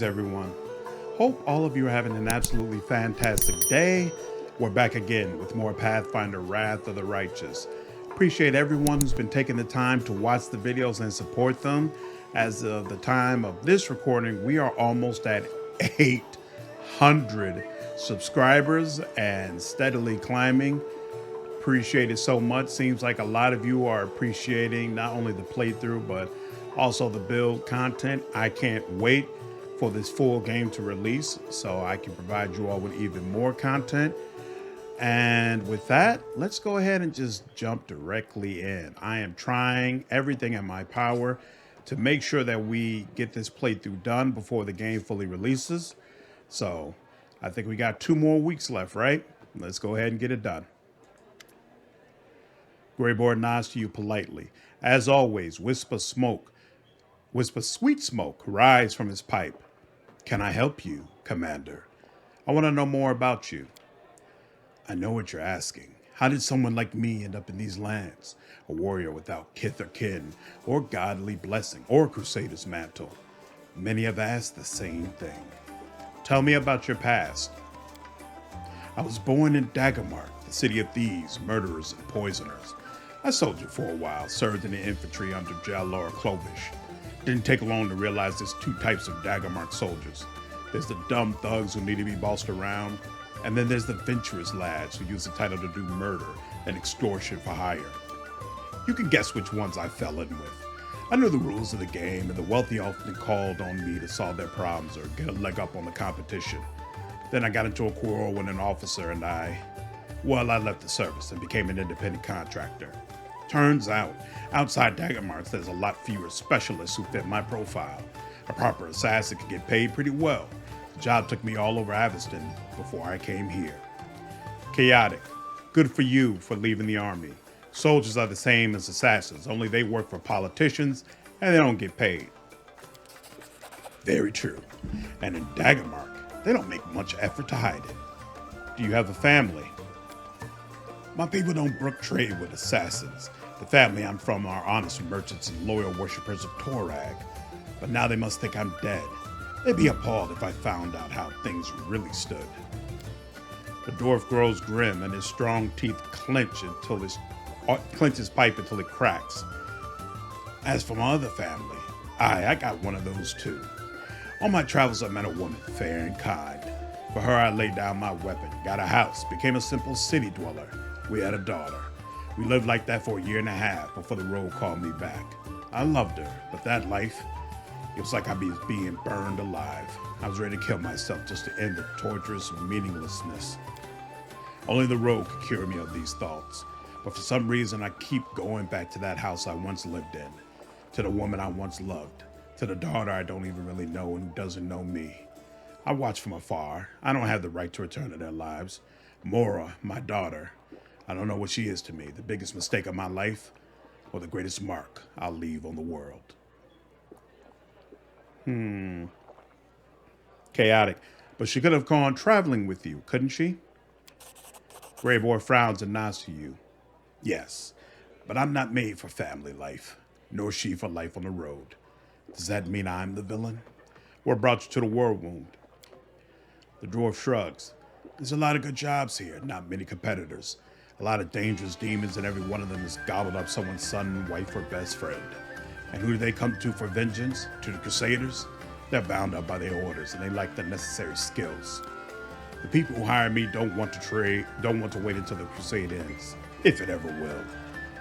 Greetings, everyone. Hope all of you are having an absolutely fantastic day. We're back again with more Pathfinder Wrath of the Righteous. Appreciate everyone who's been taking the time to watch the videos and support them. As of the time of this recording, we are almost at 800 subscribers and steadily climbing. Appreciate it so much. Seems like a lot of you are appreciating not only the playthrough, but also the build content. I can't wait for this full game to release so I can provide you all with even more content. And with that, let's go ahead and just jump directly in. I am trying everything in my power to make sure that we get this playthrough done before the game fully releases. So I think we got 2 more weeks left, right? Let's go ahead and get it done. Greybor nods to you politely. As always, whisper sweet smoke rise from his pipe. Can I help you, Commander? I want to know more about you. I know what you're asking. How did someone like me end up in these lands? A warrior without kith or kin, or godly blessing, or crusader's mantle. Many have asked the same thing. Tell me about your past. I was born in Daggermark, the city of thieves, murderers, and poisoners. I soldiered for a while, served in the infantry under Jalor Clovish. Didn't take long to realize there's 2 types of Daggermark soldiers. There's the dumb thugs who need to be bossed around, and then there's the venturous lads who use the title to do murder and extortion for hire. You can guess which ones I fell in with. I knew the rules of the game, and the wealthy often called on me to solve their problems or get a leg up on the competition. Then I got into a quarrel with an officer and I left the service and became an independent contractor. Turns out, outside Daggermark, there's a lot fewer specialists who fit my profile. A proper assassin can get paid pretty well. The job took me all over Aveston before I came here. Chaotic. Good for you for leaving the army. Soldiers are the same as assassins, only they work for politicians and they don't get paid. Very true. And in Daggermark, they don't make much effort to hide it. Do you have a family? My people don't brook trade with assassins. The family I'm from are honest merchants and loyal worshippers of Torag. But now they must think I'm dead. They'd be appalled if I found out how things really stood. The dwarf grows grim and his strong teeth clench his pipe until it cracks. As for my other family, I got one of those too. On my travels I met a woman, fair and kind. For her I laid down my weapon, got a house, became a simple city dweller. We had a daughter. We lived like that for a year and a half before the road called me back. I loved her, but that life, it was like I was being burned alive. I was ready to kill myself just to end the torturous meaninglessness. Only the road could cure me of these thoughts. But for some reason, I keep going back to that house I once lived in, to the woman I once loved, to the daughter I don't even really know and who doesn't know me. I watch from afar. I don't have the right to return to their lives. Mora, my daughter, I don't know what she is to me, the biggest mistake of my life or the greatest mark I'll leave on the world. Chaotic. But she could have gone traveling with you, couldn't she? Greybor frowns and nods to you. Yes, but I'm not made for family life, nor she for life on the road. Does that mean I'm the villain? What brought you to the Worldwound? The dwarf shrugs. There's a lot of good jobs here, not many competitors. A lot of dangerous demons, and every one of them has gobbled up someone's son, wife, or best friend. And who do they come to for vengeance? To the Crusaders? They're bound up by their orders, and they lack the necessary skills. The people who hire me don't want to wait until the Crusade ends, if it ever will.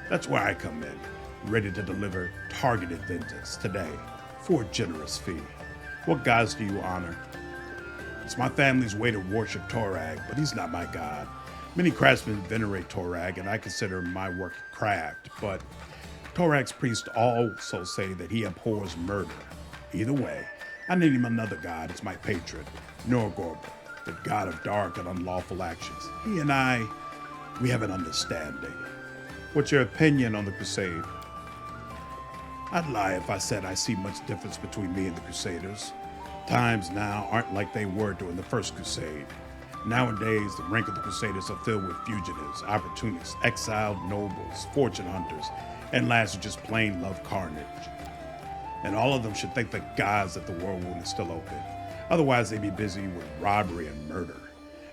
That's where I come in, ready to deliver targeted vengeance today, for a generous fee. What gods do you honor? It's my family's way to worship Torag, but he's not my god. Many craftsmen venerate Torag, and I consider my work craft, but Torag's priests also say that he abhors murder. Either way, I need him another god as my patron, Norgorber, the god of dark and unlawful actions. He and I, we have an understanding. What's your opinion on the Crusade? I'd lie if I said I see much difference between me and the Crusaders. Times now aren't like they were during the First Crusade. Nowadays, the rank of the Crusaders are filled with fugitives, opportunists, exiled nobles, fortune hunters, and lads who just plain love carnage. And all of them should thank the gods that the Worldwound is still open. Otherwise, they'd be busy with robbery and murder.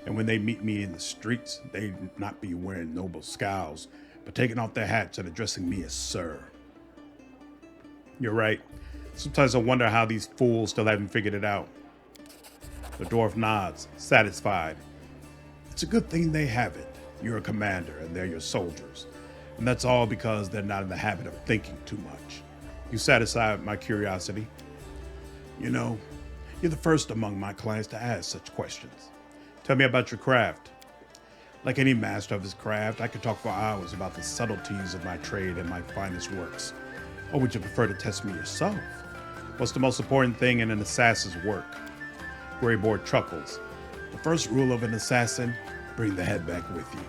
And when they meet me in the streets, they'd not be wearing noble scowls, but taking off their hats and addressing me as sir. You're right. Sometimes I wonder how these fools still haven't figured it out. The dwarf nods, satisfied. It's a good thing they haven't. You're a commander, and they're your soldiers. And that's all because they're not in the habit of thinking too much. You satisfied my curiosity. You know, you're the first among my clients to ask such questions. Tell me about your craft. Like any master of his craft, I could talk for hours about the subtleties of my trade and my finest works. Or would you prefer to test me yourself? What's the most important thing in an assassin's work? Greybor chuckles. The first rule of an assassin, bring the head back with you.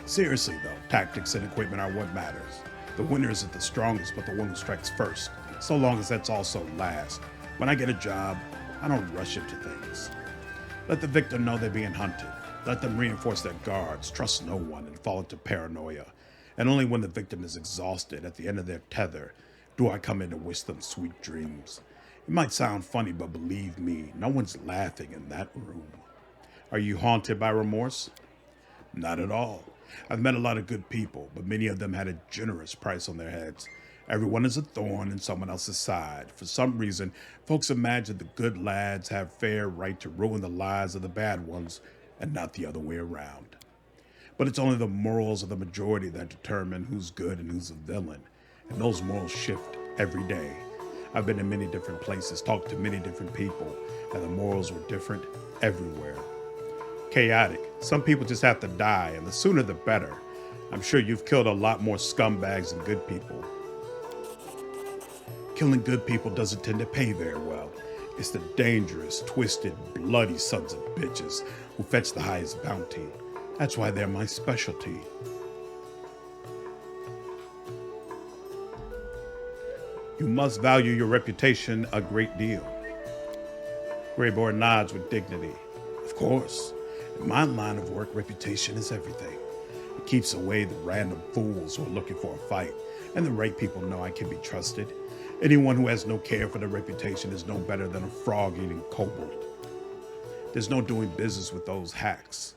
Seriously though, tactics and equipment are what matters. The winner isn't the strongest, but the one who strikes first, so long as that's also last. When I get a job, I don't rush into things. Let the victim know they're being hunted. Let them reinforce their guards, trust no one, and fall into paranoia. And only when the victim is exhausted at the end of their tether do I come in to wish them sweet dreams. It might sound funny, but believe me, no one's laughing in that room. Are you haunted by remorse? Not at all. I've met a lot of good people, but many of them had a generous price on their heads. Everyone is a thorn in someone else's side. For some reason, folks imagine the good lads have fair right to ruin the lives of the bad ones, and not the other way around. But it's only the morals of the majority that determine who's good and who's a villain, and those morals shift every day. I've been in many different places, talked to many different people, and the morals were different everywhere. Chaotic. Some people just have to die, and the sooner the better. I'm sure you've killed a lot more scumbags than good people. Killing good people doesn't tend to pay very well. It's the dangerous, twisted, bloody sons of bitches who fetch the highest bounty. That's why they're my specialty. You must value your reputation a great deal. Greybor nods with dignity. Of course. In my line of work, reputation is everything. It keeps away the random fools who are looking for a fight, and the right people know I can be trusted. Anyone who has no care for their reputation is no better than a frog-eating kobold. There's no doing business with those hacks.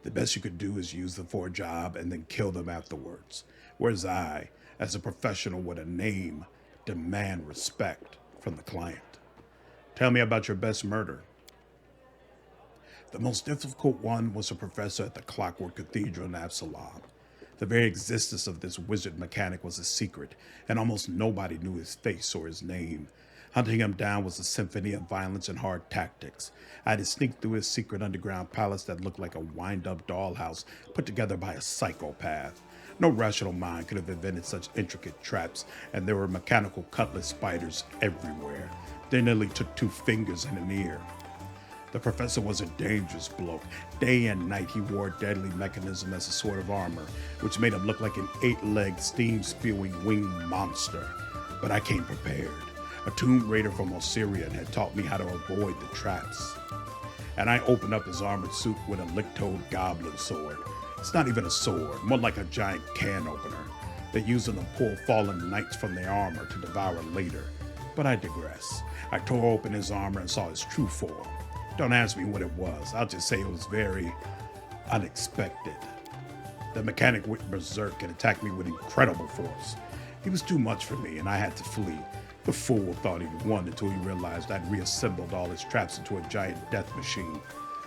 The best you could do is use them for a job and then kill them afterwards. Whereas I, as a professional with a name, demand respect from the client. Tell me about your best murder. The most difficult one was a professor at the Clockwork Cathedral in Absalom. The very existence of this wizard mechanic was a secret, and almost nobody knew his face or his name. Hunting him down was a symphony of violence and hard tactics. I had to sneak through his secret underground palace that looked like a wind-up dollhouse put together by a psychopath. No rational mind could have invented such intricate traps, and there were mechanical cutlass spiders everywhere. They nearly took 2 fingers and an ear. The professor was a dangerous bloke. Day and night he wore a deadly mechanism as a sort of armor, which made him look like an 8-legged, steam-spewing winged monster. But I came prepared. A tomb raider from Osirian had taught me how to avoid the traps. And I opened up his armored suit with a lick-toed goblin sword. It's not even a sword, more like a giant can opener. They use them to pull fallen knights from their armor to devour later. But I digress. I tore open his armor and saw his true form. Don't ask me what it was. I'll just say it was very unexpected. The mechanic went berserk and attacked me with incredible force. He was too much for me, and I had to flee. The fool thought he'd won until he realized I'd reassembled all his traps into a giant death machine.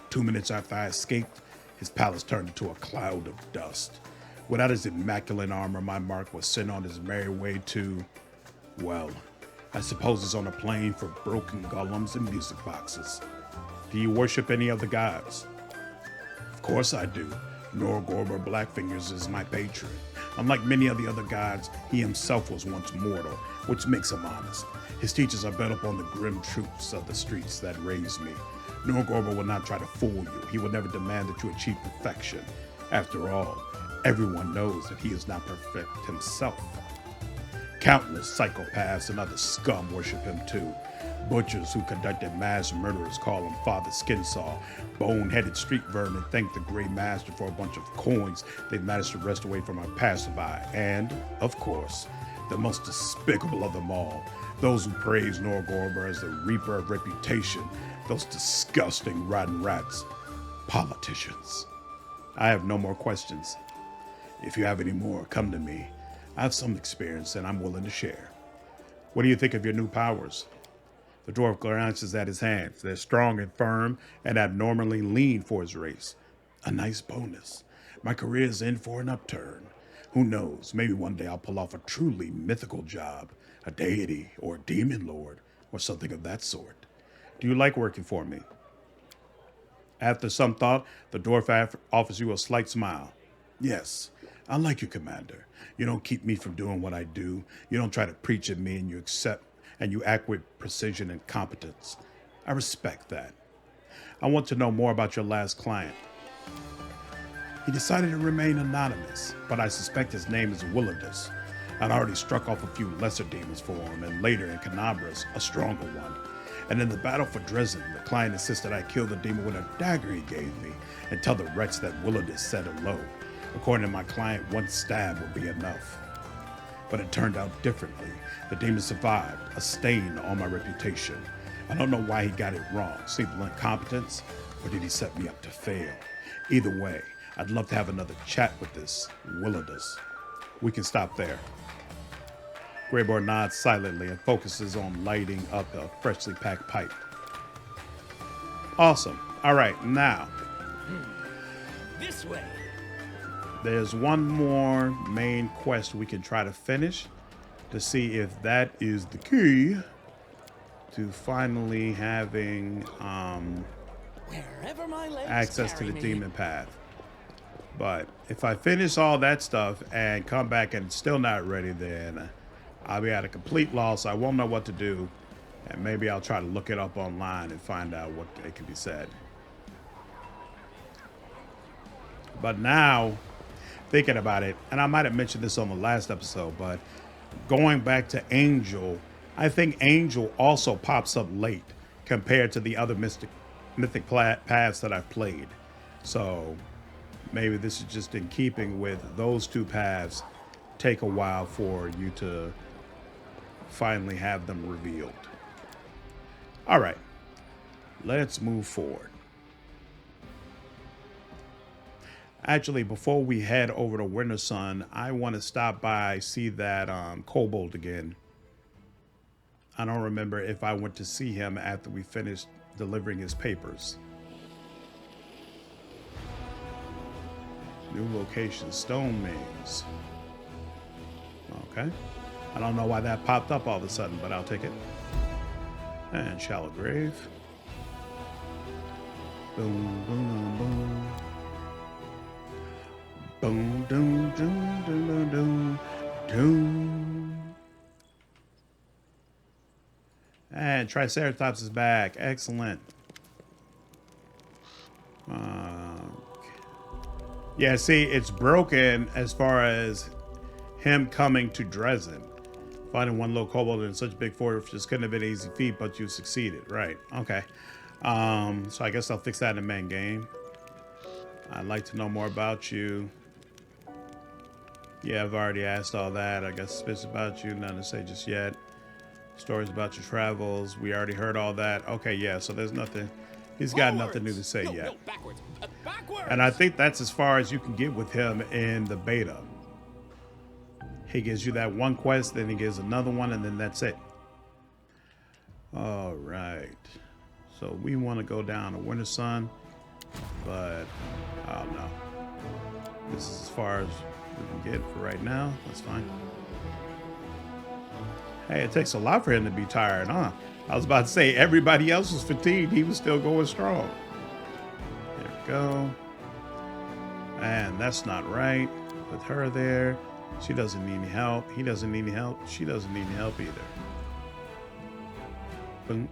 2 minutes after I escaped, his palace turned into a cloud of dust. Without his immaculate armor, my mark was sent on his merry way to, well, I suppose it's on a plane for broken golems and music boxes. Do you worship any of the gods? Of course I do. Norgorber Blackfingers is my patron. Unlike many of the other gods, he himself was once mortal, which makes him honest. His teachings are built upon the grim truths of the streets that raised me. Norgorber will not try to fool you. He will never demand that you achieve perfection. After all, everyone knows that he is not perfect himself. Countless psychopaths and other scum worship him too. Butchers who conducted mass murderers call him Father Skinsaw. Bone-headed street vermin thank the Grey Master for a bunch of coins they've managed to wrest away from a passerby. And, of course, the most despicable of them all, those who praise Norgorber as the Reaper of Reputation, Those disgusting rotten rats. Politicians. I have no more questions. If you have any more, come to me. I have some experience and I'm willing to share. What do you think of your new powers? The dwarf glances at his hands. They're strong and firm and abnormally lean for his race. A nice bonus. My career is in for an upturn. Who knows, maybe one day I'll pull off a truly mythical job, a deity or a demon lord or something of that sort. Do you like working for me? After some thought, the dwarf offers you a slight smile. Yes, I like you, Commander. You don't keep me from doing what I do. You don't try to preach at me, and you act with precision and competence. I respect that. I want to know more about your last client. He decided to remain anonymous, but I suspect his name is Willidus. I'd already struck off a few lesser demons for him, and later in Canabras, a stronger one. And in the battle for Dresden, the client insisted I kill the demon with a dagger he gave me and tell the wretch that Willidus said hello. According to my client, one stab would be enough. But it turned out differently. The demon survived, a stain on my reputation. I don't know why he got it wrong, simple incompetence, or did he set me up to fail? Either way, I'd love to have another chat with this Willidus. We can stop there. Greybor nods silently and focuses on lighting up a freshly packed pipe. Awesome. All right, now. This way. There's one more main quest we can try to finish to see if that is the key to finally having Wherever my legs access to carry the me. Demon Path. But if I finish all that stuff and come back and it's still not ready, then I'll be at a complete loss. I won't know what to do. And maybe I'll try to look it up online and find out what it can be said. But now, thinking about it, and I might have mentioned this on the last episode, but going back to Angel, I think Angel also pops up late compared to the other mythic paths that I've played. So maybe this is just in keeping with those two paths take a while for you to finally have them revealed. All right, let's move forward. Actually, before we head over to Wintersun, I want to stop by, see that Kobold again. I don't remember if I went to see him after we finished delivering his papers. New location, Stone Maze. Okay. I don't know why that popped up all of a sudden, but I'll take it. And Shallow Grave. Boom, boom, boom. Boom, doom, doom, doom, doom, doom. And Triceratops is back. Excellent. Yeah, see, it's broken as far as him coming to Dresden. Finding one little kobold in such big fortress couldn't have been an easy feat, but you succeeded. Right. Okay. So I guess I'll fix that in the main game. I'd like to know more about you. Yeah, I've already asked all that. I guess bits about you, nothing to say just yet. Stories about your travels. We already heard all that. Okay, yeah, so there's nothing. He's got nothing new to say yet. No, backwards. Backwards. And I think that's as far as you can get with him in the beta. He gives you that one quest, then he gives another one, and then that's it. All right. So we want to go down to Wintersun, but I don't know. This is as far as we can get for right now. That's fine. Hey, it takes a lot for him to be tired, huh? I was about to say everybody else was fatigued. He was still going strong. There we go. And that's not right. With her there. She doesn't need any help. He doesn't need any help. She doesn't need any help either. Boom,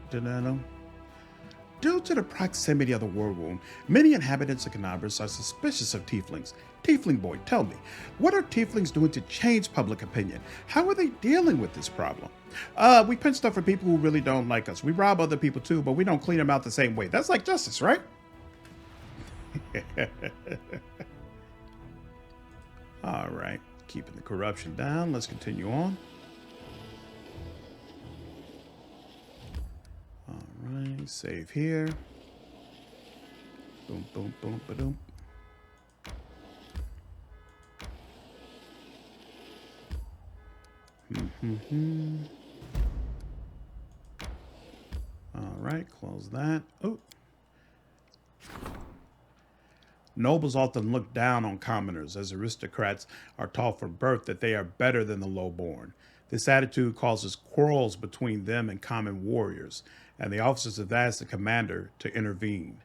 due to the proximity of the Worldwound, many inhabitants of Canabras are suspicious of tieflings. Tiefling boy, tell me, what are tieflings doing to change public opinion? How are they dealing with this problem? We print stuff for people who really don't like us. We rob other people too, but we don't clean them out the same way. That's like justice, right? All right, keeping the corruption down. Let's continue on. All Alright, save here. Boom, boom, boom, ba-doom. Alright, close that. Oh. Nobles often look down on commoners, as aristocrats are taught from birth that they are better than the lowborn. This attitude causes quarrels between them and common warriors, and the officers have asked the commander to intervene.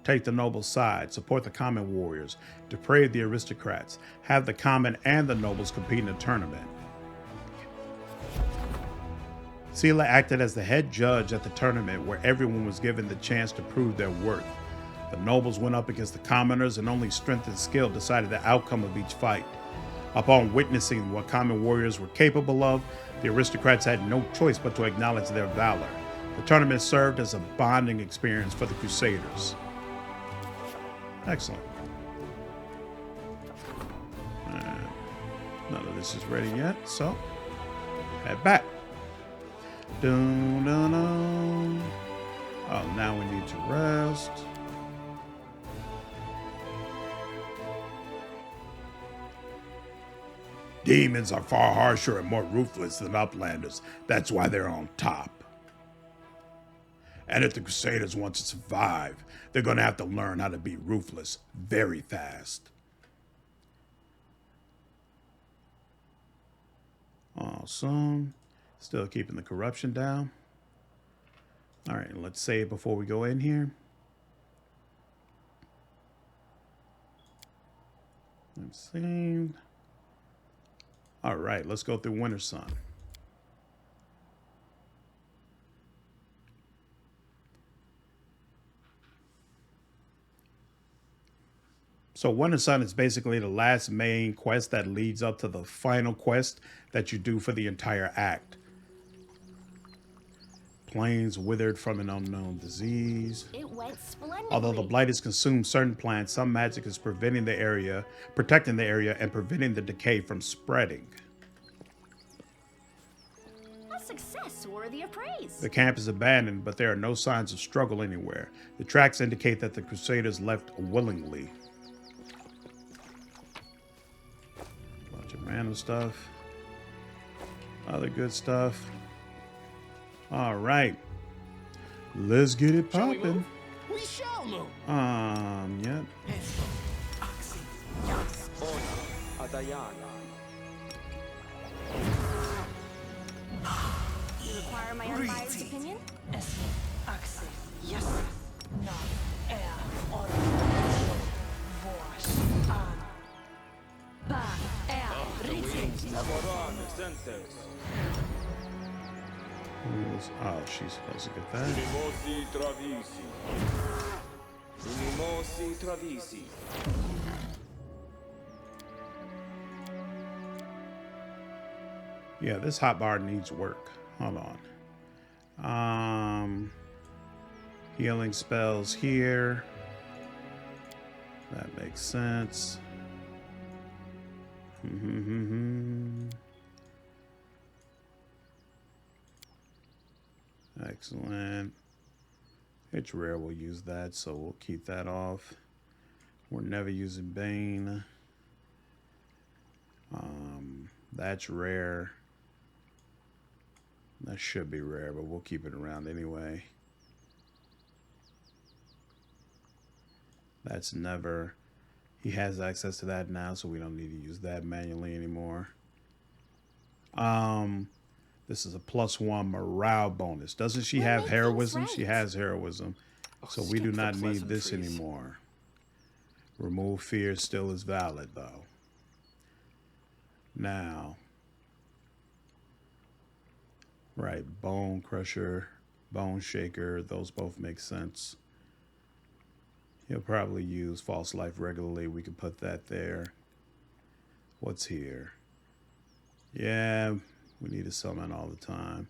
Take the nobles' side, support the common warriors, deprave the aristocrats, have the common and the nobles compete in a tournament. Sela acted as the head judge at the tournament, where everyone was given the chance to prove their worth. The nobles went up against the commoners, and only strength and skill decided the outcome of each fight. Upon witnessing what common warriors were capable of, the aristocrats had no choice but to acknowledge their valor. The tournament served as a bonding experience for the Crusaders. Excellent. None of this is ready yet, so head back. Dun, dun, dun. Oh, now we need to rest. Demons are far harsher and more ruthless than uplanders. That's why they're on top. And if the Crusaders want to survive, they're going to have to learn how to be ruthless very fast. Awesome. Still keeping the corruption down. All right, let's save before we go in here. Let's save. All right, let's go through Wintersun. So Wintersun is basically the last main quest that leads up to the final quest that you do for the entire act. Plains withered from an unknown disease. It went splendidly. Although the blight has consumed certain plants, some magic is protecting the area and preventing the decay from spreading. A success worthy of praise. The camp is abandoned, but there are no signs of struggle anywhere. The tracks indicate that the Crusaders left willingly. Bunch of random stuff. Other good stuff. All right. Let's get it Shall we popping. move? We shall move. Yeah. You require my unbiased opinion? Oh, she's supposed to get that. Yeah, this hotbar needs work. Hold on. Healing spells here. That makes sense. Excellent. It's rare we'll use that, so we'll keep that off. We're never using Bane. That's rare. That should be rare, but we'll keep it around anyway. That's never. He has access to that now, so we don't need to use that manually anymore. This is a +1 morale bonus. Doesn't she We'll have make heroism? things She right. has heroism. So we do not need this anymore. Remove fear still is valid, though. Now. Right, Bone Crusher, Bone Shaker, those both make sense. He'll probably use False Life regularly. We can put that there. What's here? Yeah, we need to summon all the time.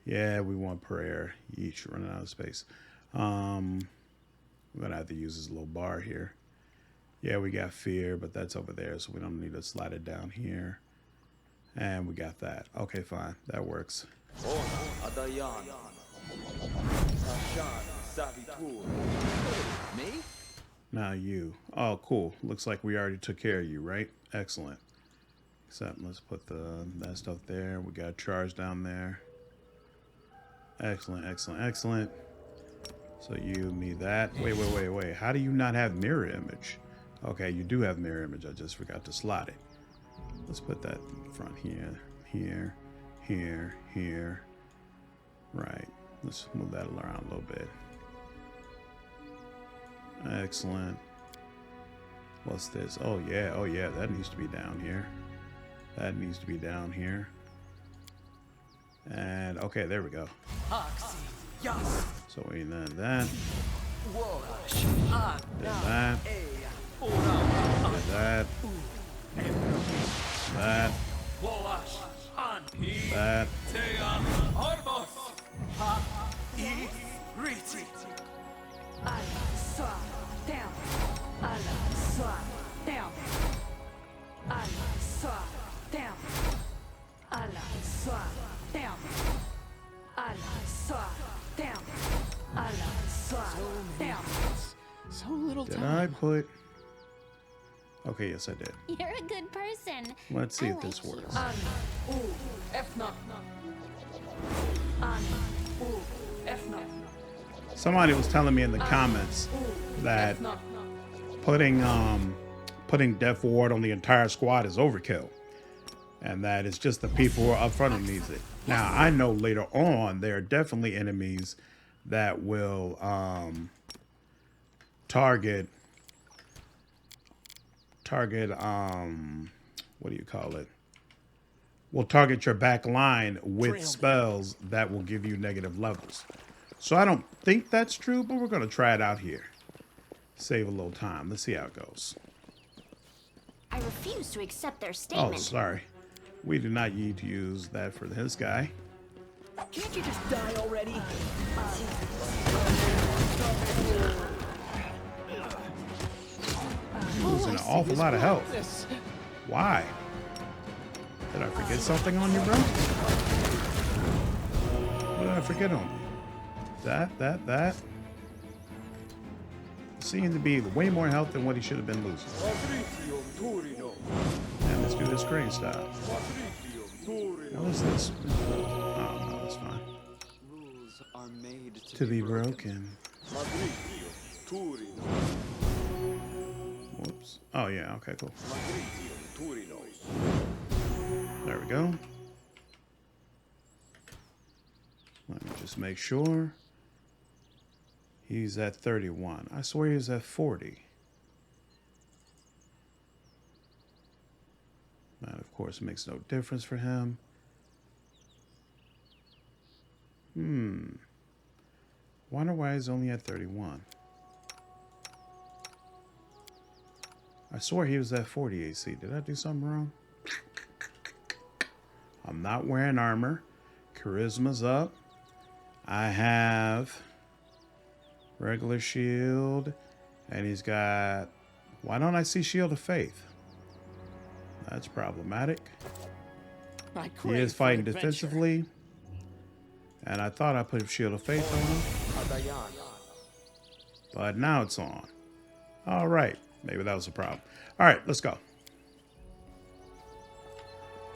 Yeah, we want prayer. Yeesh, running out of space. We're gonna have to use this little bar here. Yeah, we got fear, but that's over there, so we don't need to slide it down here. And we got that. Okay, fine. That works. Me? Now you. Oh, cool. Looks like we already took care of you, right? Excellent. Except let's put that stuff there. We got charge down there. Excellent, excellent, excellent. So you, me, that. Wait. How do you not have mirror image? Okay, you do have mirror image. I just forgot to slot it. Let's put that in front here, here. Right. Let's move that around a little bit. Excellent. What's this? Oh yeah, that needs to be down here. That needs to be down here. And okay, there we go. So we did that. Did that. Did that. That. That. So little Did time. I put? Okay, yes I did. You're a good person. Let's see I if this like works. Somebody was telling me in the comments that putting Death Ward on the entire squad is overkill, and that it's just the people who are up front who needs it. Now I know later on there are definitely enemies that will target what do you call it? Will target your back line with spells that will give you negative levels. So I don't think that's true, but we're gonna try it out here. Save a little time. Let's see how it goes. I refuse to accept their Oh, statement. sorry. We do not need to use that for this guy. Can't you just die already? Losing an awful lot of health. Why? Did I forget something on you, bro? What did I forget on you? That. Seemed to be way more health than what he should have been losing. And let's do this crane style. What is this? Oh, no, that's fine. Rules are made To be broken. Whoops. Oh, yeah, okay, cool. There we go. Let me just make sure. He's at 31. I swear he was at 40. That, of course, makes no difference for him. Wonder why he's only at 31. I swear he was at 40 AC. Did I do something wrong? I'm not wearing armor. Charisma's up. I have regular shield. And he's got... Why don't I see Shield of Faith? That's problematic. He is fighting defensively. And I thought I put Shield of Faith on him. But now it's on. All right. Maybe that was a problem. All right, let's go.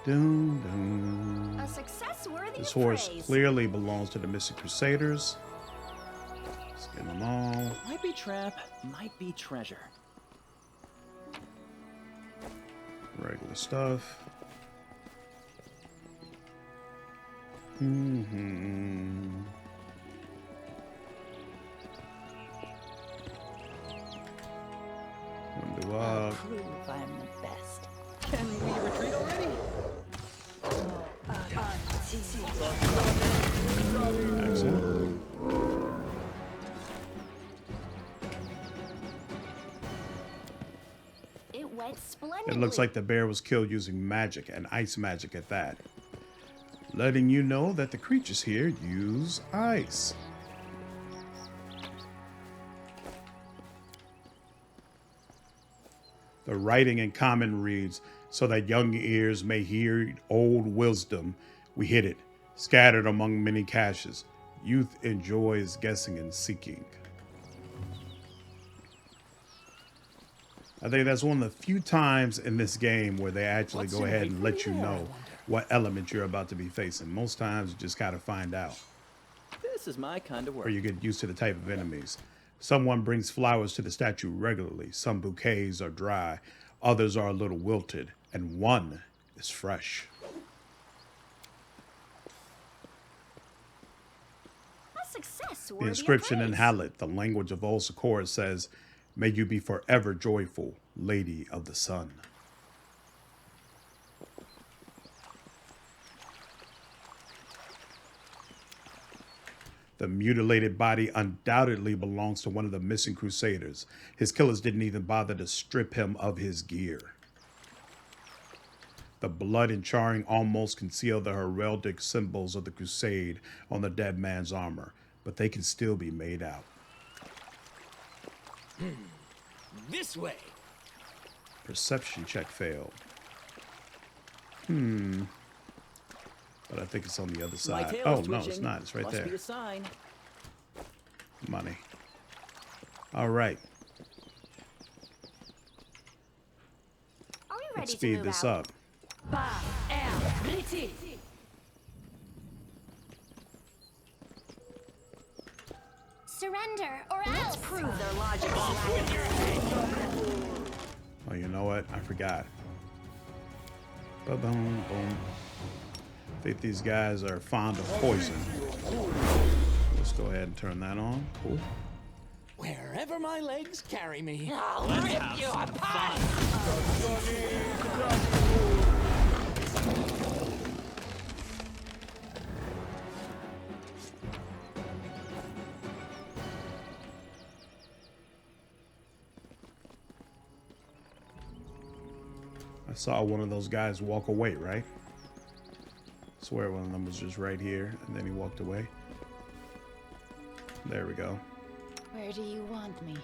Doom, doom. A success worthy This of horse praise. clearly belongs to the Mystic Crusaders. Let's get them all. Might be trap, might be treasure. Regular stuff. Window up. Prove I'm the best. Can we retreat already? Excellent. It went splendidly. It looks like the bear was killed using magic, and ice magic at that. Letting you know that the creatures here use ice. The writing in common reads, so that young ears may hear old wisdom. We hid it, scattered among many caches. Youth enjoys guessing and seeking. I think that's one of the few times in this game where they actually go ahead and let you know what element you're about to be facing. Most times you just gotta find out. This is my kind of work. Or you get used to the type of enemies. Someone brings flowers to the statue regularly. Some bouquets are dry, others are a little wilted, and one is fresh. A success The worthy inscription of in praise. Hallett, the language of old Sarkoris, says, "May you be forever joyful, Lady of the Sun." The mutilated body undoubtedly belongs to one of the missing crusaders. His killers didn't even bother to strip him of his gear. The blood and charring almost conceal the heraldic symbols of the crusade on the dead man's armor, but they can still be made out. This way. Perception check failed. But I think it's on the other My side. tail Oh, is no, it's twitching. not. It's right Must there. be a sign. Money. All right. Are we ready Let's to speed move this out? up. Surrender or else. Prove their logic. Oh, you know what? I forgot. Ba-boom, boom. I think these guys are fond of poison. Let's go ahead and turn that on. Cool. Wherever my legs carry me. I'll rip you apart! I saw one of those guys walk away, right? I swear one of them was just right here, and then he walked away. There we go. Where do you want me?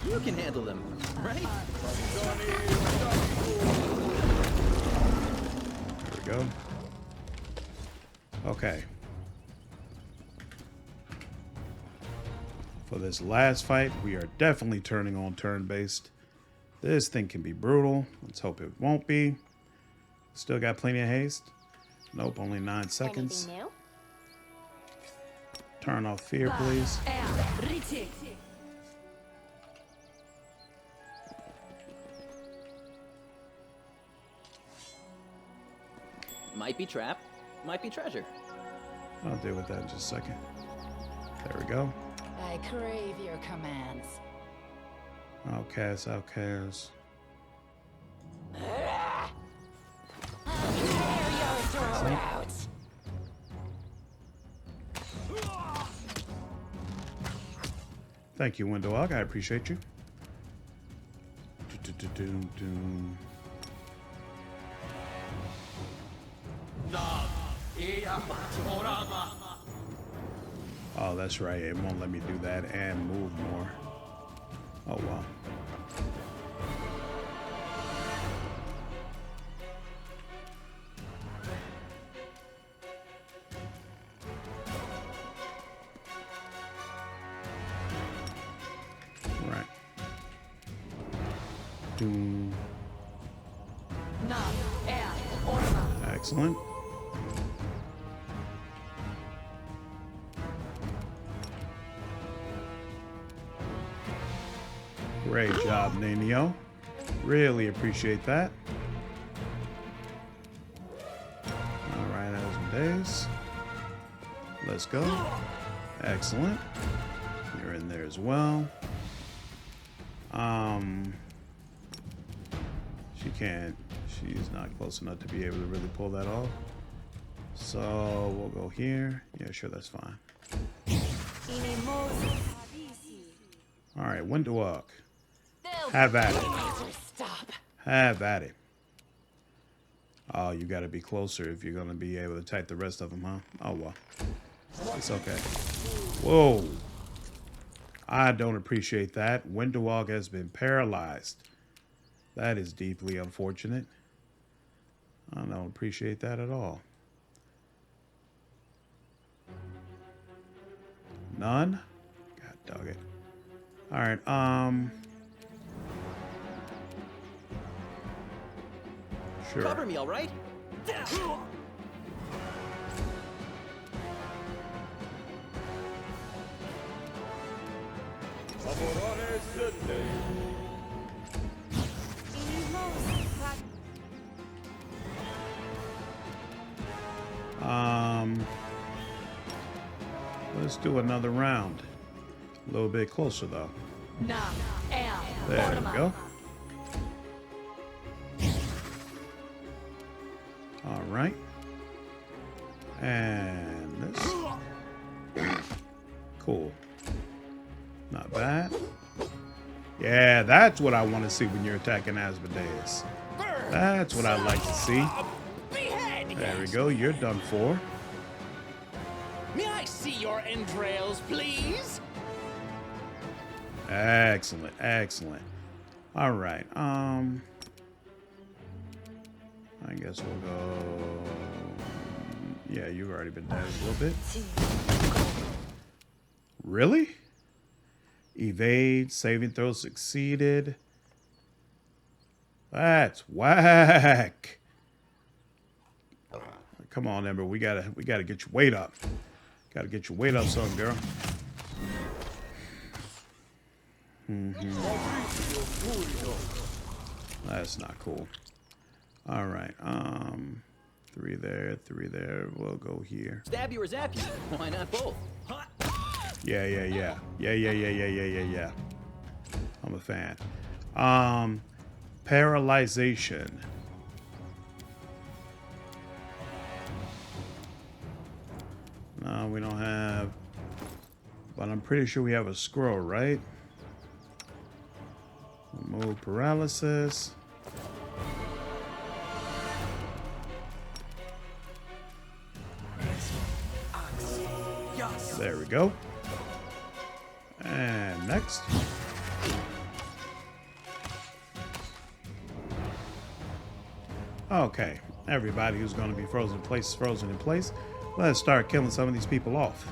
You can handle them, right? There we go. Okay. For this last fight, we are definitely turning on turn-based. This thing can be brutal. Let's hope it won't be. Still got plenty of haste. Nope, only 9 seconds. Anything new? Turn off fear, please. Might be trap, might be treasure. I'll deal with that in just a second. There we go. I crave your commands. Outcast, outcast. Clear your throat. Thank you, Windowhog. I appreciate you. Do-do-do-do-do. Oh, that's right. It won't let me do that and move more. Oh, wow. Right. Doom. Excellent. Great job, Nanio. Really appreciate that. All right, Asmodeus. Let's go. Excellent. You're in there as well. She can't. She's not close enough to be able to really pull that off. So we'll go here. Yeah, sure, that's fine. All right, Windowhawk. Have at it. Stop. Have at it. Oh, you got to be closer if you're going to be able to type the rest of them, huh? Oh, well. It's okay. Whoa. I don't appreciate that. Windowhawk has been paralyzed. That is deeply unfortunate. I don't appreciate that at all. None? God dog it. Alright, sure. Cover me, all right? Let's do another round. A little bit closer though. There we go. All right. And this. Cool. Not bad. Yeah, that's what I want to see when you're attacking Asmodeus. That's what I like to see. There we go. You're done for. May I see your entrails, please? Excellent, excellent. All right. I guess we'll go. Yeah, you've already been damaged a little bit. Really? Evade, saving throw succeeded. That's whack. Come on, Ember. We gotta get your weight up. Gotta get your weight up, son, girl. That's not cool. All right. 3 there, 3 there. We'll go here. Stab you or zap you? Why not both? Yeah. I'm a fan. Paralyzation. No, we don't have. But I'm pretty sure we have a scroll, right? Remove paralysis. There we go. And next. Okay, everybody who's going to be frozen in place is frozen in place. Let's start killing some of these people off.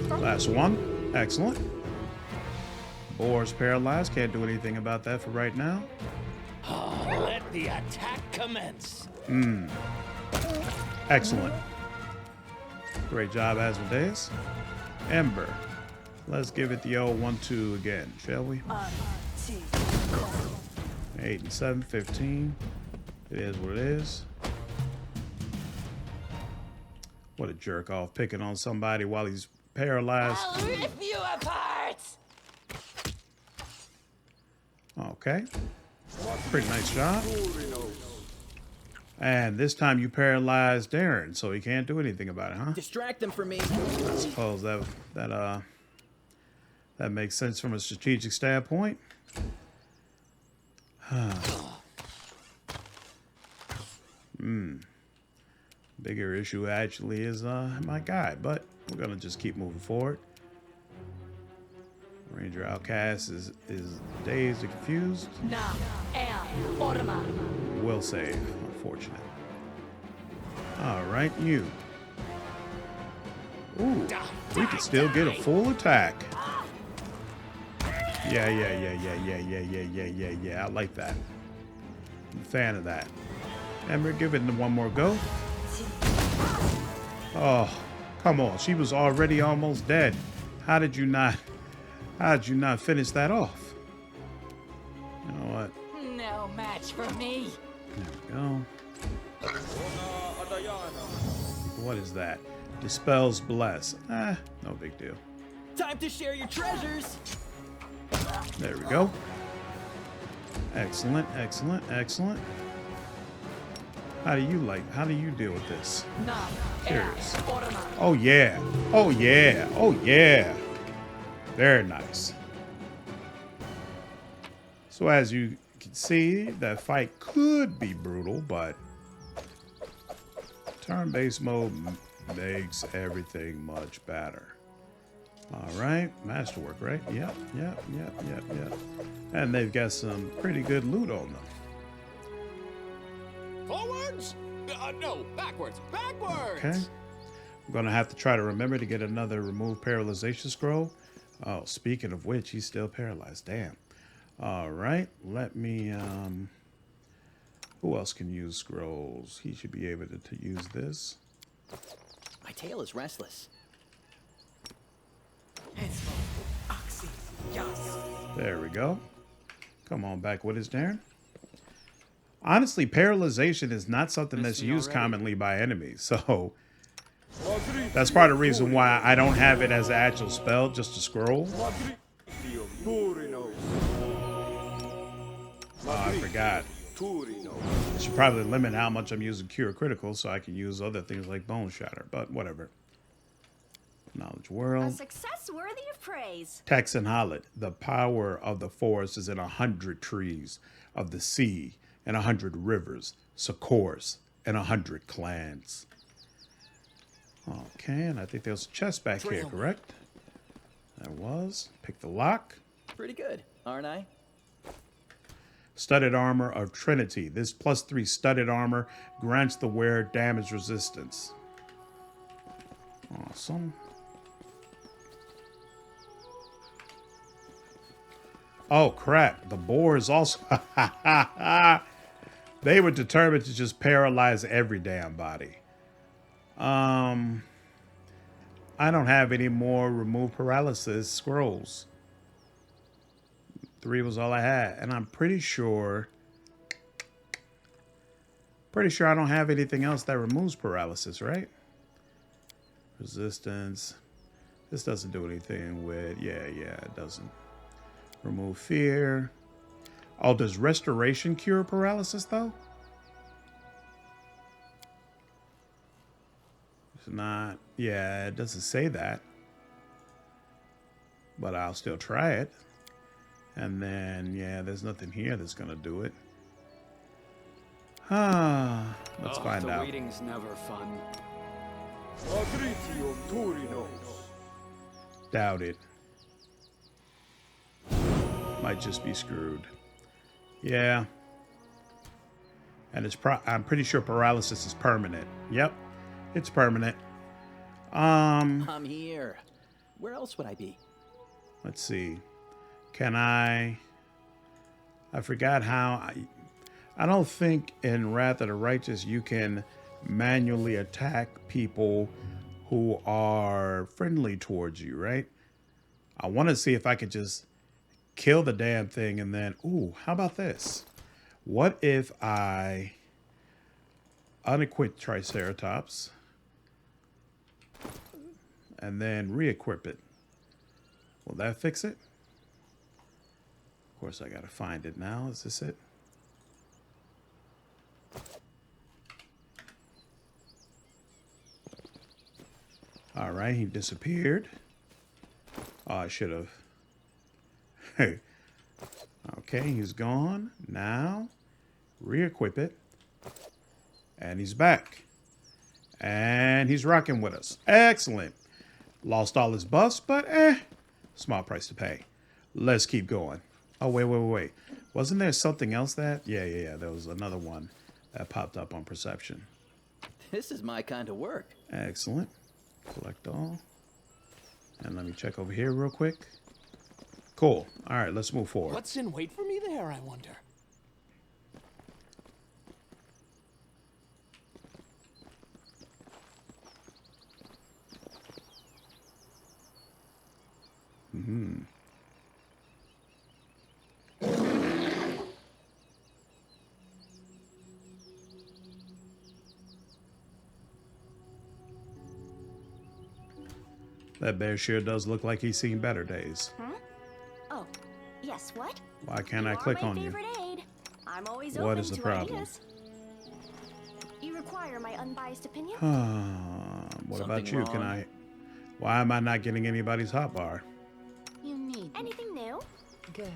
Last one. Excellent. Boar's paralyzed. Can't do anything about that for right now. Let the attack commence. Excellent. Great job, Asmodeus. Ember. Let's give it the old 1-2 again, shall we? 8 and 7, 15. It is what it is. What a jerk off, picking on somebody while he's paralyzed. I'll rip you apart. Okay. Pretty nice job. And this time you paralyzed Darren, so he can't do anything about it, huh? Distract them from me. I suppose that makes sense from a strategic standpoint. Bigger issue actually is my guy, but we're gonna just keep moving forward. Ranger Outcast is dazed and confused. Will save, unfortunate. All right, you. Ooh, we can still get a full attack. Yeah. I like that. I'm a fan of that. Ember, give it one more go. Oh, come on. She was already almost dead. How did you not finish that off? You know what? No match for me. There we go. What is that? Dispels bless. No big deal. Time to share your treasures. There we go. Excellent. How do you deal with this? Curious. Oh yeah. Very nice. So as you can see, that fight could be brutal, but turn-based mode makes everything much better. All right, masterwork, right? Yep. And they've got some pretty good loot on them. Forwards? No, backwards. Okay. I'm going to have to try to remember to get another remove paralyzation scroll. Oh, speaking of which, he's still paralyzed. Damn. All right. Let me... who else can use scrolls? He should be able to use this. My tail is restless. There we go. Come on back with us, Darren. Honestly, paralyzation is not something that's used commonly by enemies, so that's part of the reason why I don't have it as an actual spell, just a scroll. Oh, I forgot. I should probably limit how much I'm using Cure Critical so I can use other things like Bone Shatter, but whatever. Knowledge A World. success worthy of praise. Texan Hollet. The power of the forest is in 100 trees, of the sea, and 100 rivers, Sarkoris, and 100 clans. Okay, and I think there's a chest back here, correct? There was. Pick the lock. Pretty good, aren't I? Studded Armor of Trinity. This +3 studded armor grants the wearer damage resistance. Awesome. Oh, crap. The boar is also... They were determined to just paralyze every damn body. I don't have any more remove paralysis scrolls. 3 was all I had. And I'm pretty sure I don't have anything else that removes paralysis, right? Resistance. This doesn't do anything with... Yeah, it doesn't. Remove fear. Oh, does restoration cure paralysis, though? It's not... Yeah, it doesn't say that. But I'll still try it. And then, yeah, there's nothing here that's going to do it. Let's find out. The waiting's never fun. Doubt it. Might just be screwed. Yeah. And it's I'm pretty sure paralysis is permanent. Yep. It's permanent. I'm here. Where else would I be? Let's see. Can I forgot how I don't think in Wrath of the Righteous you can manually attack people who are friendly towards you, right? I want to see if I could just kill the damn thing and then, ooh, how about this? What if I unequip Triceratops and then re-equip it? Will that fix it? Of course, I gotta find it now. Is this it? All right, he disappeared. Oh, I should have. Hey. Okay, he's gone. Now, re-equip it. And he's back. And he's rocking with us. Excellent. Lost all his buffs, but small price to pay. Let's keep going. Oh, wait. Wasn't there something else that? Yeah. There was another one that popped up on perception. This is my kind of work. Excellent. Collect all. And let me check over here real quick. Cool. All right, let's move forward. What's in wait for me there, I wonder? That bear sure does look like he's seen better days. Huh? Oh, yes, what? Why can't I are click my on you? favorite aid. I'm always What open is the to problem? ideas. You require my unbiased opinion? What about Something you? Can wrong? I... Why am I not getting anybody's hotbar? You need Anything new? good.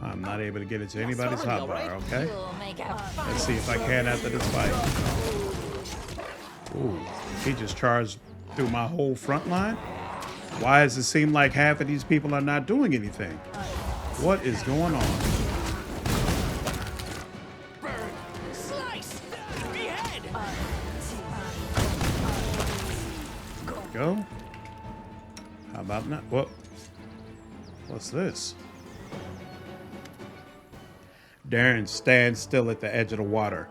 I'm not able to get into anybody's sorry, all hotbar, right. okay? You'll make a Let's see if I can after this fight. Ooh, he just charged through my whole front line? Why does it seem like half of these people are not doing anything? What is going on? Burn! Slice! Behead! go. How about not? What's this? Darren stands still at the edge of the water.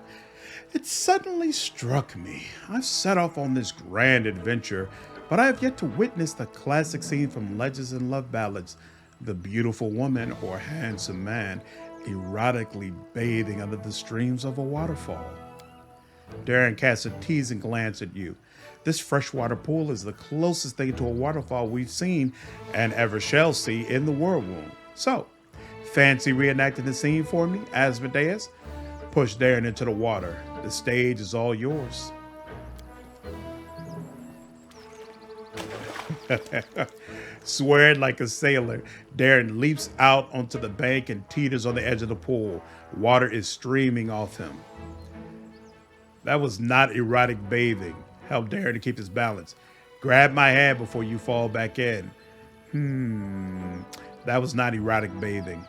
It suddenly struck me. I've set off on this grand adventure, but I have yet to witness the classic scene from Legends and Love Ballads, the beautiful woman or handsome man erotically bathing under the streams of a waterfall. Darren casts a teasing glance at you. This freshwater pool is the closest thing to a waterfall we've seen and ever shall see in the Worldwound. So, fancy reenacting the scene for me, Asmodeus? Push Darren into the water. The stage is all yours. Swearing like a sailor, Darren leaps out onto the bank and teeters on the edge of the pool. Water is streaming off him. That was not erotic bathing. Help Darren to keep his balance. Grab my hand before you fall back in. That was not erotic bathing.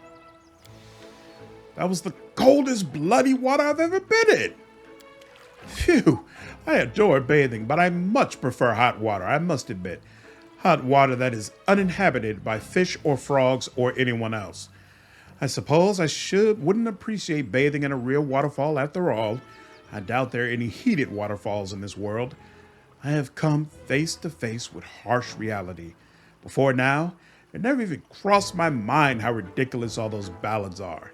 That was the coldest bloody water I've ever been in. Phew, I adore bathing, but I much prefer hot water, I must admit. Hot water that is uninhabited by fish or frogs or anyone else. I suppose I wouldn't appreciate bathing in a real waterfall after all. I doubt there are any heated waterfalls in this world. I have come face to face with harsh reality. Before now, it never even crossed my mind how ridiculous all those ballads are.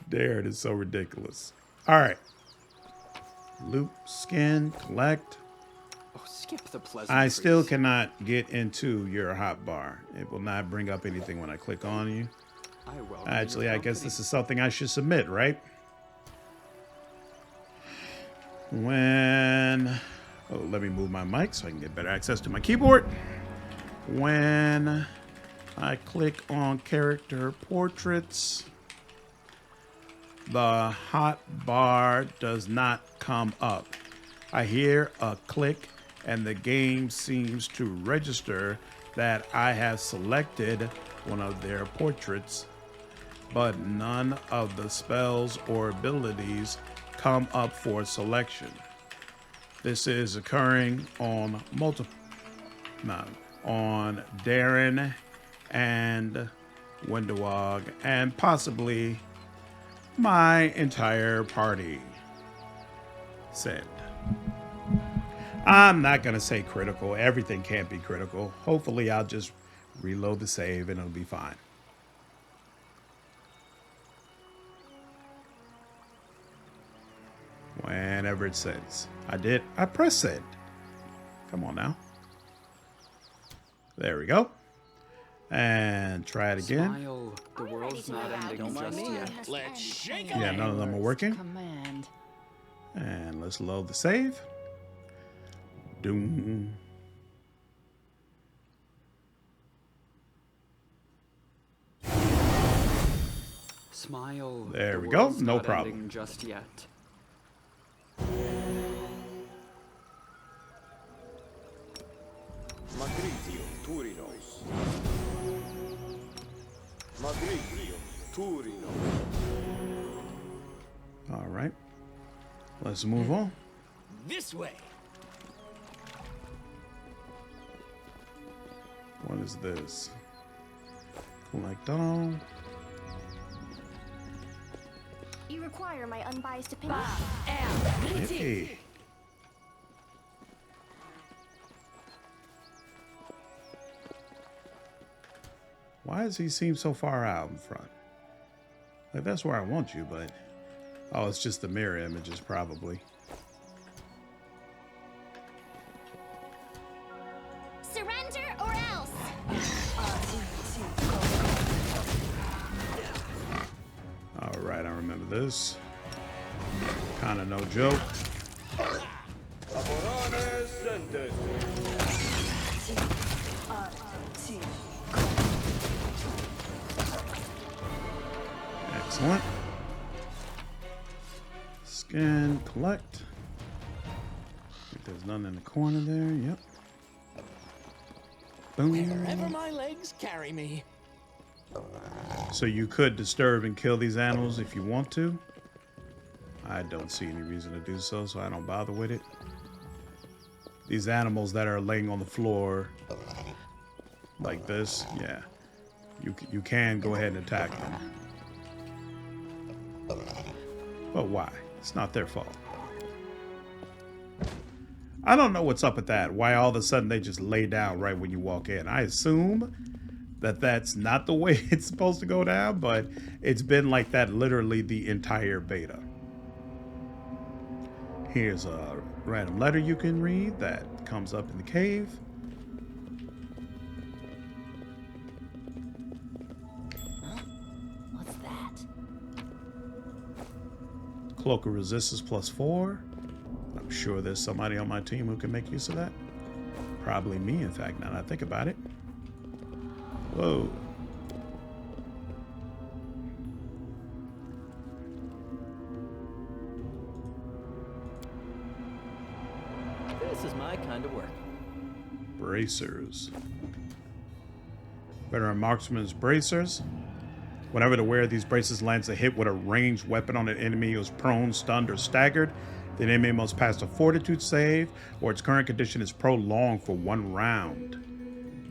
There, it is so ridiculous. All right. Loot, skin, collect. Oh, skip the pleasant. I still cannot get into your hotbar. It will not bring up anything when I click on you. Actually, I guess this is something I should submit, right? Let me move my mic so I can get better access to my keyboard. When I click on character portraits, the hotbar does not come up. I hear a click and the game seems to register that I have selected one of their portraits, but none of the spells or abilities come up for selection. This is occurring on on Darren and Windowog and possibly my entire party. Send. I'm not gonna say critical. Everything can't be critical. Hopefully I'll just reload the save and it'll be fine. Whenever it sends. I pressed send. Come on now. There we go. And try it again. Smile. The world's not ending just yet. Let's shake Yeah, none of them are working. Command. And let's load the save. Doom. Smile. There The we go. world's No not problem. ending just yet. Magritio Turinos. Magritio Turinos. All right. Let's move on. this way. What is this? Collect all. You require my unbiased opinion. Hey. Why does he seem so far out in front? Like, that's where I want you, but... Oh, it's just the mirror images, probably. Surrender or else. All right, I remember this. Kind of no joke. Laborare sentes. Excellent. Scan, collect. If there's none in the corner there, yep. Boom. Wherever my legs carry me. So you could disturb and kill these animals if you want to. I don't see any reason to do so, so I don't bother with it. These animals that are laying on the floor like this, yeah. You can go ahead and attack them. But why? It's not their fault. I don't know what's up with that. Why all of a sudden they just lay down right when you walk in. I assume that that's not the way it's supposed to go down, but it's been like that literally the entire beta. Here's a random letter you can read that comes up in the cave. What's that? Cloak of Resistance +4. I'm sure there's somebody on my team who can make use of that. Probably me, in fact, now that I think about it. Whoa. This is my kind of work. Bracers. Veteran Marksman's Bracers. Whenever the wearer of these braces lands a hit with a ranged weapon on an enemy who is prone, stunned, or staggered, the enemy must pass a fortitude save, or its current condition is prolonged for 1 round.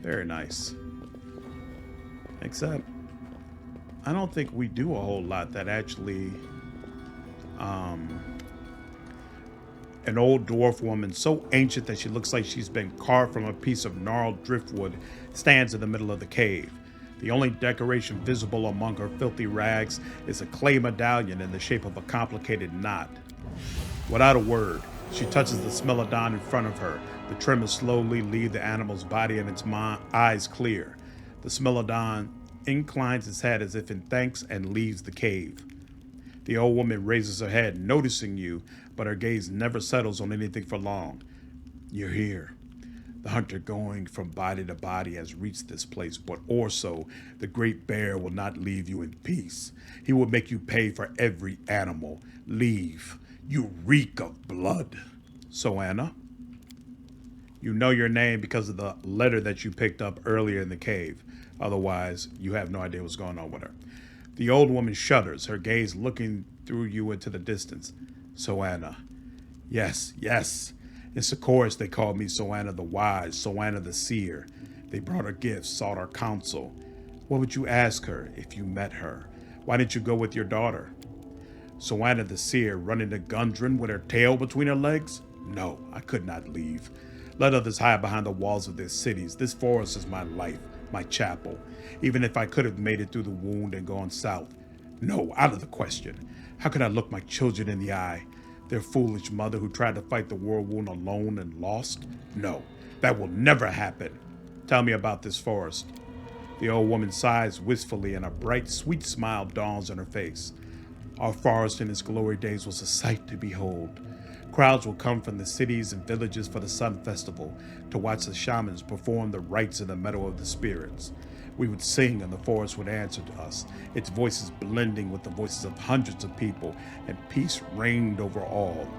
Very nice. Except, I don't think we do a whole lot that actually... An old dwarf woman, so ancient that she looks like she's been carved from a piece of gnarled driftwood, stands in the middle of the cave. The only decoration visible among her filthy rags is a clay medallion in the shape of a complicated knot. Without a word, she touches the Smilodon in front of her. The tremors slowly leave the animal's body and its eyes clear. The Smilodon inclines its head as if in thanks and leaves the cave. The old woman raises her head, noticing you, but her gaze never settles on anything for long. You're here. The hunter going from body to body has reached this place, but also the great bear will not leave you in peace. He will make you pay for every animal. Leave. You reek of blood. So Anna, you know your name because of the letter that you picked up earlier in the cave. Otherwise, you have no idea what's going on with her. The old woman shudders, her gaze looking through you into the distance. Soanna. Yes, yes. In Sarkoris, they called me Soanna the Wise, Soanna the Seer. They brought her gifts, sought her counsel. What would you ask her if you met her? Why didn't you go with your daughter? Soanna the Seer, running to Gundren with her tail between her legs? No, I could not leave. Let others hide behind the walls of their cities. This forest is my life, my chapel. Even if I could have made it through the wound and gone south. No, out of the question. How could I look my children in the eye? Their foolish mother who tried to fight the Worldwound alone and lost? No, that will never happen. Tell me about this forest. The old woman sighs wistfully and a bright, sweet smile dawns on her face. Our forest in its glory days was a sight to behold. Crowds will come from the cities and villages for the Sun Festival to watch the shamans perform the rites in the meadow of the spirits. We would sing and the forest would answer to us, its voices blending with the voices of hundreds of people, and peace reigned over all.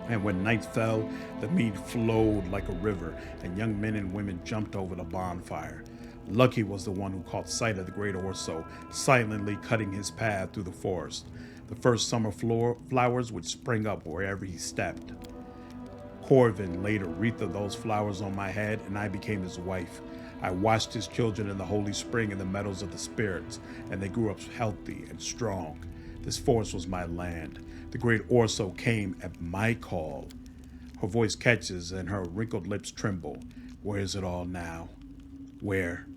And when night fell, the mead flowed like a river, and young men and women jumped over the bonfire. Lucky was the one who caught sight of the great Orso, silently cutting his path through the forest. The first summer flowers would spring up wherever he stepped. Corvin laid a wreath of those flowers on my head, and I became his wife. I watched his children in the holy spring in the meadows of the spirits, and they grew up healthy and strong. This forest was my land. The great Orso came at my call. Her voice catches and her wrinkled lips tremble. Where is it all now? Where?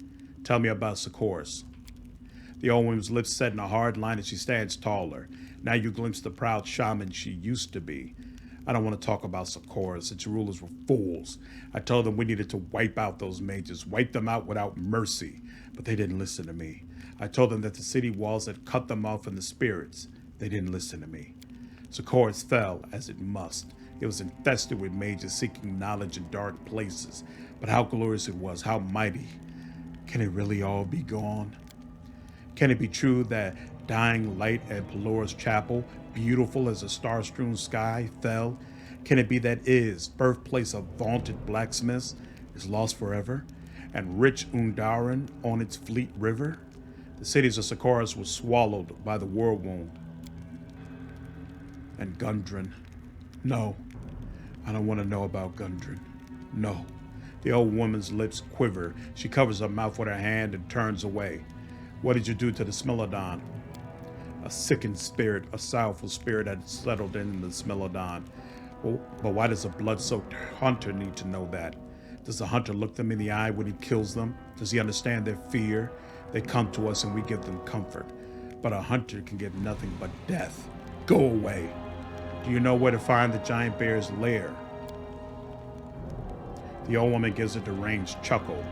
Tell me about Sarkoris. The old woman's lips set in a hard line as she stands taller. Now you glimpse the proud shaman she used to be. I don't want to talk about Sarkoris. Its rulers were fools. I told them we needed to wipe out those mages, wipe them out without mercy. But they didn't listen to me. I told them that the city walls had cut them off from the spirits. They didn't listen to me. Sarkoris fell, as it must. It was infested with mages seeking knowledge in dark places. But how glorious it was, how mighty. Can it really all be gone? Can it be true that dying light at Pelora's chapel, beautiful as a star-strewn sky, fell? Can it be that birthplace of vaunted blacksmiths, is lost forever, and rich Undaran on its fleet river? The cities of Sarkoris were swallowed by the Worldwound and Gundren. No, I don't want to know about Gundren. No. The old woman's lips quiver. She covers her mouth with her hand and turns away. What did you do to the Smilodon? A sickened spirit, a sorrowful spirit had settled in the Smilodon. Well, but why does a blood-soaked hunter need to know that? Does the hunter look them in the eye when he kills them? Does he understand their fear? They come to us and we give them comfort. But a hunter can give nothing but death. Go away. Do you know where to find the giant bear's lair? The old woman gives a deranged chuckle.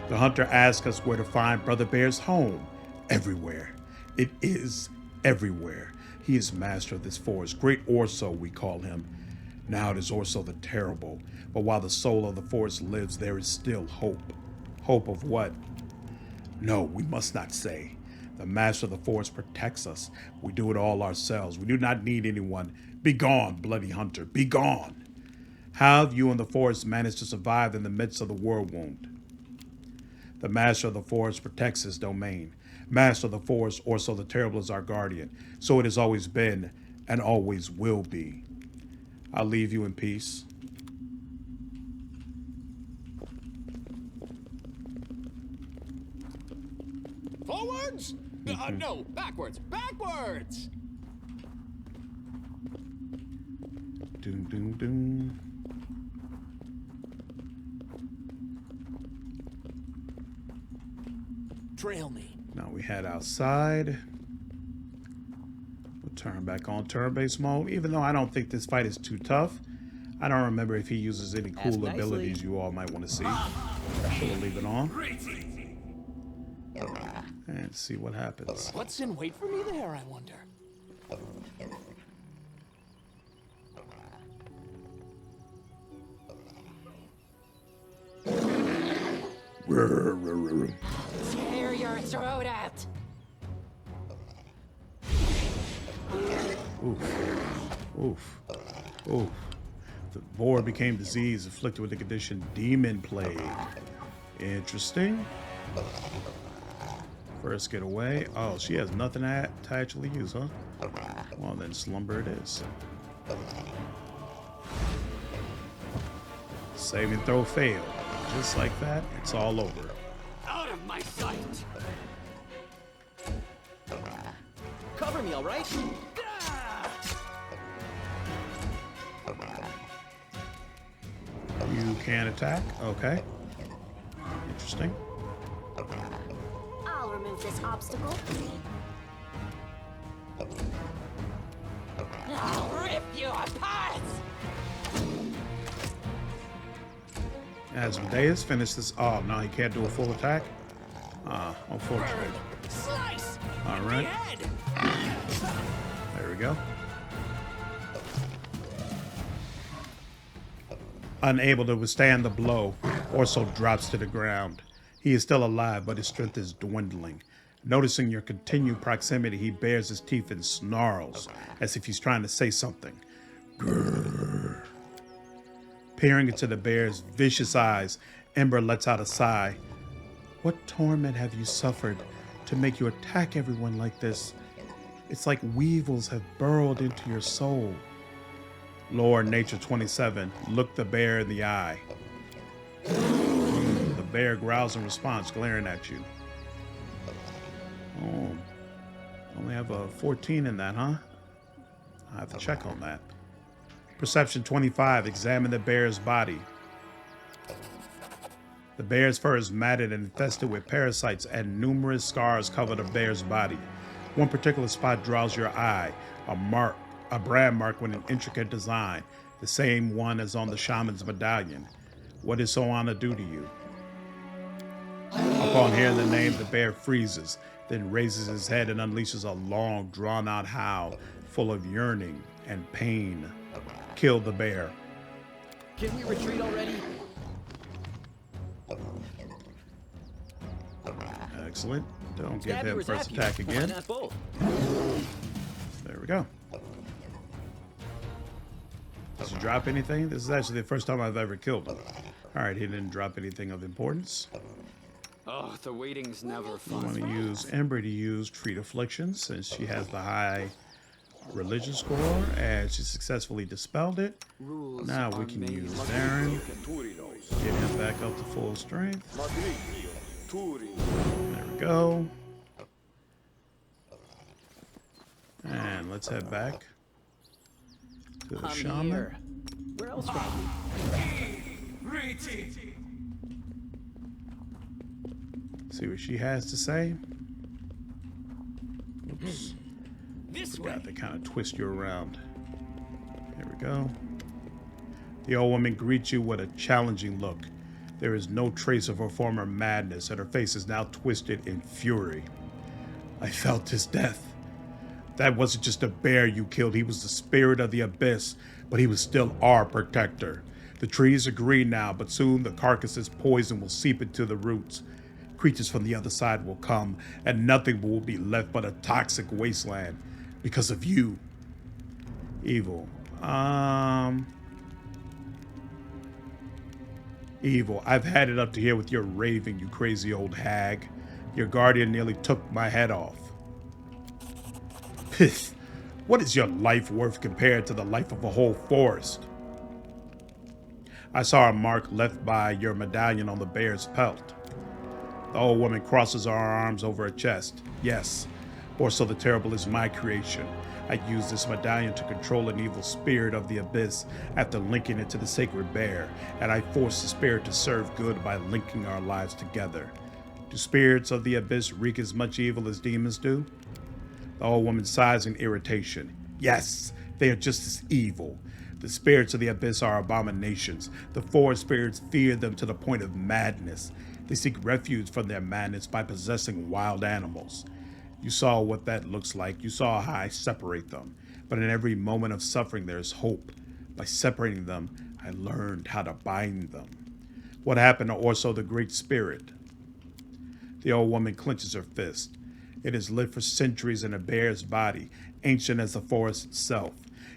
The hunter asks us where to find Brother Bear's home. Everywhere. It is everywhere. He is master of this forest. Great Orso, we call him. Now it is Orso the Terrible. But while the soul of the forest lives, there is still hope. Hope of what? No, we must not say. The master of the forest protects us. We do it all ourselves. We do not need anyone. Be gone, bloody hunter. Be gone. How have you and the forest managed to survive in the midst of the Worldwound? The master of the forest protects his domain. Master of the forest, Orso the Terrible, is our guardian. So it has always been and always will be. I'll leave you in peace. Forwards? No, backwards. Backwards! Doom, doom, doom. Trail me. Now we head outside. We'll turn back on turn-based mode. Even though I don't think this fight is too tough, I don't remember if he uses any cool abilities you all might want to see. So we'll leave it on. And see what happens. What's in wait for me there, I wonder? Tear your throat out. Oof. Oof. Oof. The boar became diseased, afflicted with the condition Demon Plague. Interesting. First get away. Oh, she has nothing to actually use, huh? Well, then slumber it is. Saving throw failed. Just like that, it's all over. Out of my sight! Cover me, all right? You can attack. Okay. Interesting. I'll remove this obstacle. I'll rip you apart. Asmodeus, finish this. Oh, no, he can't do a full attack. Unfortunate. Slice! All right. Head! There we go. Unable to withstand the blow, Orso drops to the ground. He is still alive, but his strength is dwindling. Noticing your continued proximity, he bares his teeth and snarls, as if he's trying to say something. Grrr. Peering into the bear's vicious eyes, Ember lets out a sigh. What torment have you suffered to make you attack everyone like this? It's like weevils have burrowed into your soul. Lore Nature 27, look the bear in the eye. The bear growls in response, glaring at you. Oh, only have a 14 in that, huh? I have to check on that. Perception 25, examine the bear's body. The bear's fur is matted and infested with parasites, and numerous scars cover the bear's body. One particular spot draws your eye, a brand mark with an intricate design, the same one as on the shaman's medallion. What does Soana do to you? Upon hearing the name, the bear freezes, then raises his head and unleashes a long, drawn-out howl full of yearning and pain. Kill the bear. Can we retreat already? Excellent. Don't give Stab him you or first zap you? attack Why again. not both? There we go. Does he drop anything? This is actually the first time I've ever killed him. Alright, he didn't drop anything of importance. Oh, the waiting's never I fun. want to use Ember to use Treat Affliction since she has the high religion score, and she successfully dispelled it. Rules Now we are can made. use Darren. Turinos. Get him back up to full strength. Madridio. Turino. There we go. And let's head back to the I'm shaman. here. Where else would I See what she has to say. Oops. This way. Forgot to kind of twist you around. There we go. The old woman greets you with a challenging look. There is no trace of her former madness, and her face is now twisted in fury. I felt his death. That wasn't just a bear you killed. He was the spirit of the abyss, but he was still our protector. The trees are green now, but soon the carcass's poison will seep into the roots. Creatures from the other side will come, and nothing will be left but a toxic wasteland because of you. Evil. Evil. I've had it up to here with your raving, you crazy old hag. Your guardian nearly took my head off. Pith. What is your life worth compared to the life of a whole forest? I saw a mark left by your medallion on the bear's pelt. The old woman crosses her arms over her chest. Yes, Orso the Terrible is my creation. I used this medallion to control an evil spirit of the abyss after linking it to the sacred bear, and I forced the spirit to serve good by linking our lives together. Do spirits of the abyss wreak as much evil as demons do? The old woman sighs in irritation. Yes, they are just as evil. The spirits of the abyss are abominations. The forest spirits fear them to the point of madness. They seek refuge from their madness by possessing wild animals. You saw what that looks like. You saw how I separate them. But in every moment of suffering, there is hope. By separating them, I learned how to bind them. What happened to Orso the Great Spirit? The old woman clenches her fist. It has lived for centuries in a bear's body, ancient as the forest itself.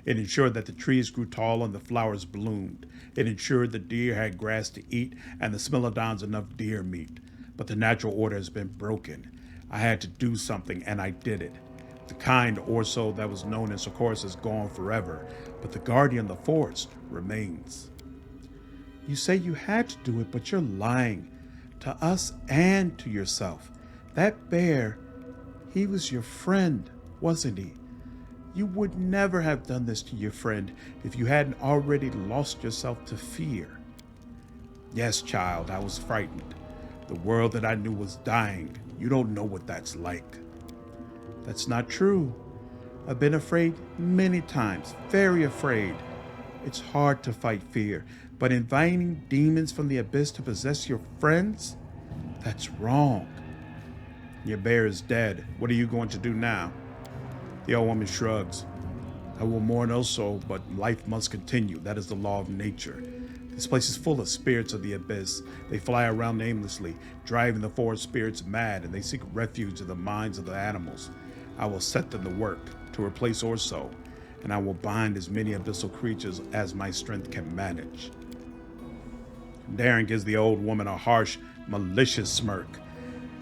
It ensured that the trees grew tall and the flowers bloomed. It ensured the deer had grass to eat and the smilodons enough deer meat. But the natural order has been broken. I had to do something, and I did it. The kind Orso that was known as Sarkoris is gone forever, but the guardian of the forest remains. You say you had to do it, but you're lying. To us and to yourself. That bear, he was your friend, wasn't he? You would never have done this to your friend if you hadn't already lost yourself to fear. Yes, child, I was frightened. The world that I knew was dying. You don't know what that's like. That's not true. I've been afraid many times, very afraid. It's hard to fight fear, but inviting demons from the abyss to possess your friends? That's wrong. Your bear is dead. What are you going to do now? The old woman shrugs. I will mourn also, but life must continue. That is the law of nature. This place is full of spirits of the abyss. They fly around aimlessly, driving the forest spirits mad, and they seek refuge in the minds of the animals. I will set them to work to replace Orso, and I will bind as many abyssal creatures as my strength can manage. Darren gives the old woman a harsh, malicious smirk.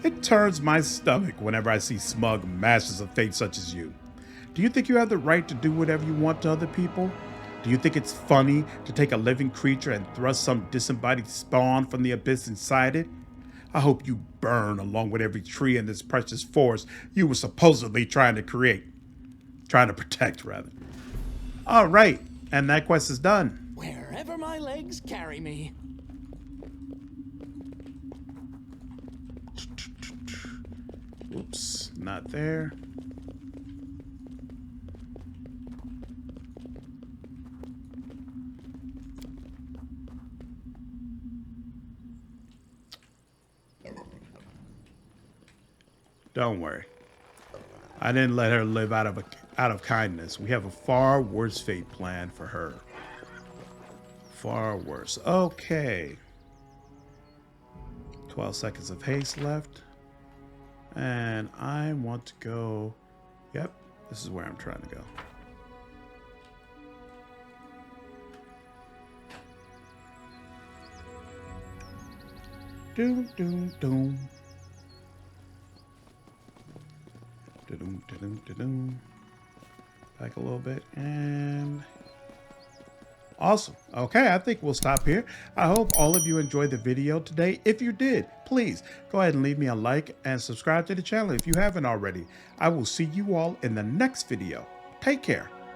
It turns my stomach whenever I see smug masters of fate such as you. Do you think you have the right to do whatever you want to other people? Do you think it's funny to take a living creature and thrust some disembodied spawn from the abyss inside it? I hope you burn along with every tree in this precious forest you were supposedly trying to protect, rather. All right, and that quest is done. Wherever my legs carry me. Oops, not there. Don't worry. I didn't let her live out of kindness. We have a far worse fate planned for her. Far worse. Okay. 12 seconds of haste left. And I want to go... Yep, this is where I'm trying to go. Doom, doom, doom. Back a little bit and awesome. Okay, I think we'll stop here. I hope all of you enjoyed the video today. If you did, please go ahead and leave me a like and subscribe to the channel if you haven't already. I will see you all in the next video. Take care.